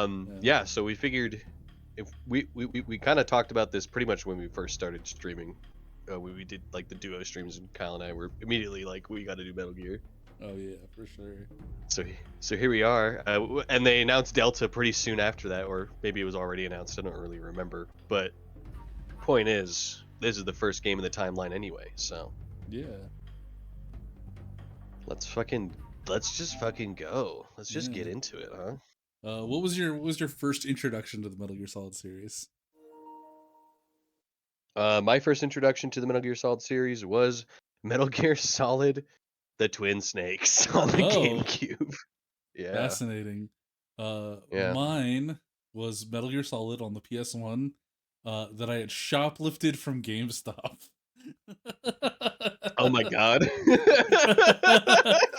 Yeah. Yeah, so we figured if we kind of talked about this pretty much when we first started streaming. We did like the duo streams, and Kyle and I were immediately like, we got to do Metal Gear. Oh yeah, for sure. So here we are, and they announced Delta pretty soon after that, or maybe it was already announced. I don't really remember. But point is, this is the first game in the timeline anyway. So Yeah. let's just fucking go. Let's just get Yeah. into it, huh? What was your first introduction to the Metal Gear Solid series? My first introduction to the Metal Gear Solid series was Metal Gear Solid: The Twin Snakes on the Oh, GameCube. Yeah, fascinating. yeah. Mine was Metal Gear Solid on the PS1 that I had shoplifted from GameStop. Oh my god.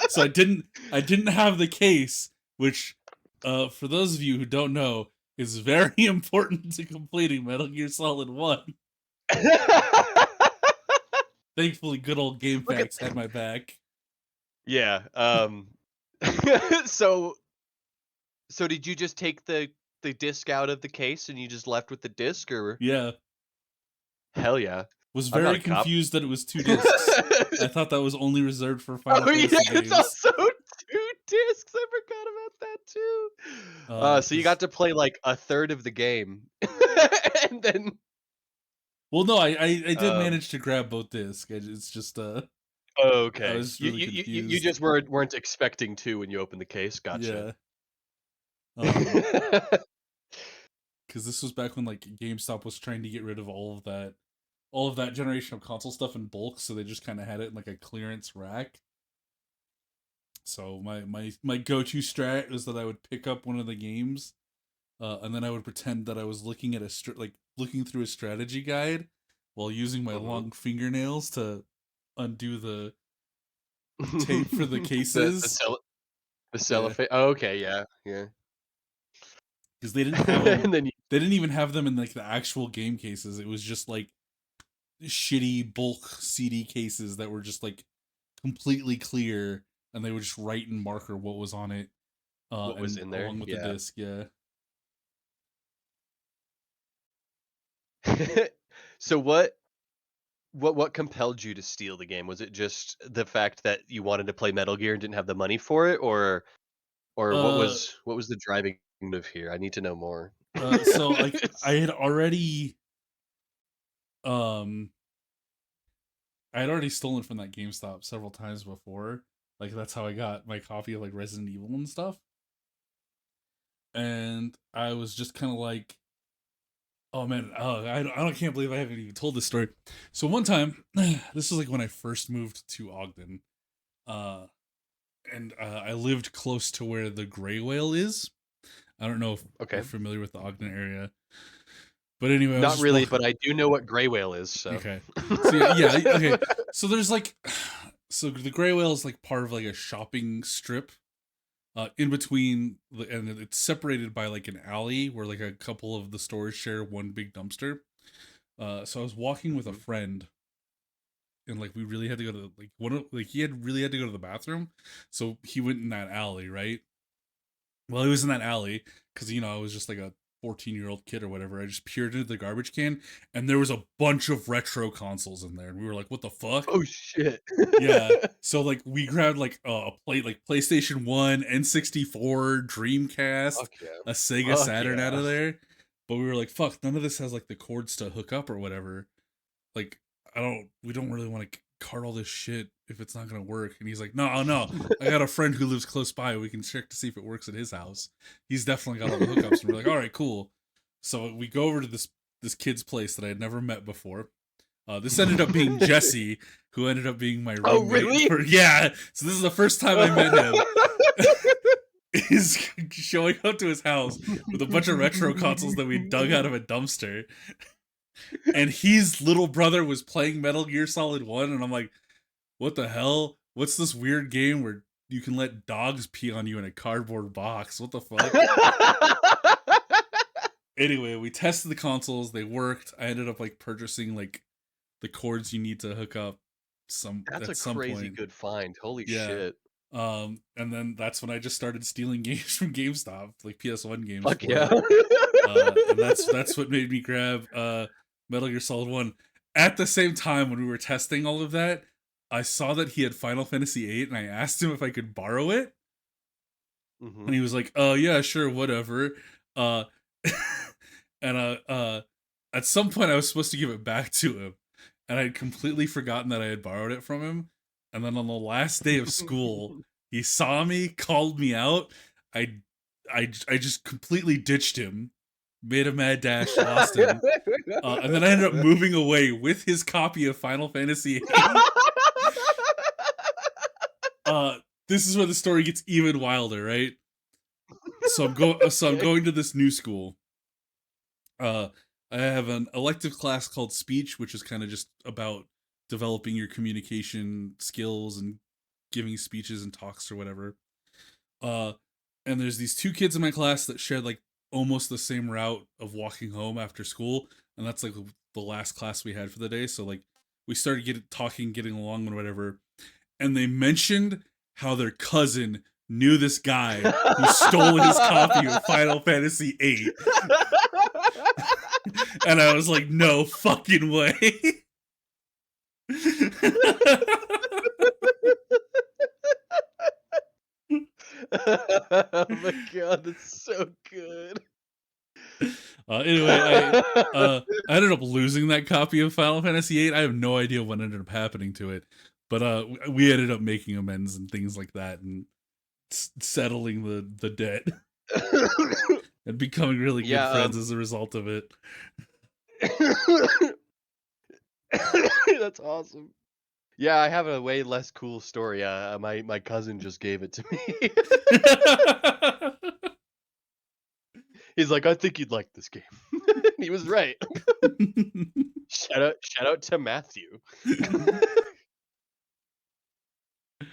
So I didn't have the case, which for those of you who don't know is very important to completing Metal Gear Solid 1. Thankfully good old Look at GameFAQs had my back. yeah. So did you just take the disc out of the case and you just left with the disc, or Yeah. hell yeah. Was I'm not very a cop. confused that it was 2 discs. I thought that was only reserved for Final Oh yeah, Fantasy it's games. also 2 discs. I forgot about that too. So you 'Cause got to play like a third of the game, and then well, no, I did um. manage to grab both discs. It's just Oh, I okay. was You really you you you you confused. just weren't expecting to when you opened the case. Gotcha. Yeah. Um, because this was back when like GameStop was trying to get rid of all of that generation of console stuff in bulk, so they just kind of had it in like a clearance rack. So my go-to strat was that I would pick up one of the games, and then I would pretend that I was looking at looking through a strategy guide while using my Mhm. long fingernails to undo the tape for the The cases. Yeah, cellophane. Oh, okay, yeah, yeah. because they didn't have them. And then you They didn't even have them in like the actual game cases. It was just like shitty bulk CD cases that were just like completely clear, and they would just write in marker what was on it, what was and in there? along with the Yeah. disc. Yeah. So what compelled you to steal the game? Was it just the fact that you wanted to play Metal Gear and didn't have the money for it, or Uh, what was the driving motive here? I need to know more. so like um I had already stolen from that GameStop several times before. Like that's how I got my copy of like Resident Evil and stuff. And I was just kind of like, oh man, I can't believe I haven't even told this story. So one time, this was like when I first moved to Ogden, uh, and I lived close to where the gray whale is. I don't know if you're Okay. familiar with the Ogden area, but anyway, I was Not just really, walking. but I do know what gray whale is, so. Okay, so yeah, okay. So there's like, so the gray whale is like part of like a shopping strip in between and it's separated by like an alley where like a couple of the stores share one big dumpster. So I was walking with a Mhm. friend, and like we really had to go to like he had really had to go to the bathroom, so he went in that alley, right? Well, he was in that alley because I was just like a 14-year-old kid or whatever. I just peered into the garbage can, and there was a bunch of retro consoles in there, and we were like, "What the fuck?" Oh, shit. Yeah. So like we grabbed like a plate like PlayStation 1, N64, Dreamcast, Fuck yeah. a Sega Fuck Saturn out yeah. of there. But we were like, fuck, none of this has like the cords to hook up or whatever. Like we don't really want to cart all this shit if it's not gonna work. And he's like, no, no, I got a friend who lives close by. We can check to see if it works at his house. He's definitely got all the hookups. And we're like, all right, cool. So we go over to this kid's place that I had never met before. This ended up being Jesse, who ended up being my Oh, roommate really? for yeah. So this is the first time I met him. Is showing up to his house with a bunch of retro consoles that we dug out of a dumpster, and his little brother was playing Metal Gear Solid 1, and I'm like, what the hell? What's this weird game where you can let dogs pee on you in a cardboard box? What the fuck? Anyway, we tested the consoles, they worked. I ended up like purchasing like the cords you need to hook up That's a at some crazy point. good find. Holy Yeah. shit. And then that's when I just started stealing games from GameStop, like PS1 games Fuck for yeah. it. And that's what made me grab Metal Gear Solid 1. At the same time, when we were testing all of that, I saw that he had Final Fantasy 8, and I asked him if I could borrow it, Hmm. and he was like, yeah, sure, whatever." Uh, and at some point, I was supposed to give it back to him, and I had completely forgotten that I had borrowed it from him. And then on the last day of school, he saw me, called me out. I, I just completely ditched him, made a mad dash, lost him, and then I ended up moving away with his copy of Final Fantasy VIII. uh, this is where the story gets even wilder, right? So I'm Okay. going to this new school. Uh, I have an elective class called speech, which is kind of just about developing your communication skills and giving speeches and talks or whatever. Uh, and there's these two kids in my class that shared like almost the same route of walking home after school, and that's like the last class we had for the day. So like we started getting along and whatever, and they mentioned how their cousin knew this guy who stole his copy of Final Fantasy VIII, and I was like, no fucking way. Oh my god, that's so good. Anyway, I ended up losing that copy of Final Fantasy VIII. I have no idea what ended up happening to it, but we ended up making amends and things like that, and settling the debt and becoming really good Yeah, friends as a result of it. that's awesome. Yeah, I have a way less cool story. My cousin just gave it to me. He's like, "I think you'd like this game." He was right. Shout out to Matthew.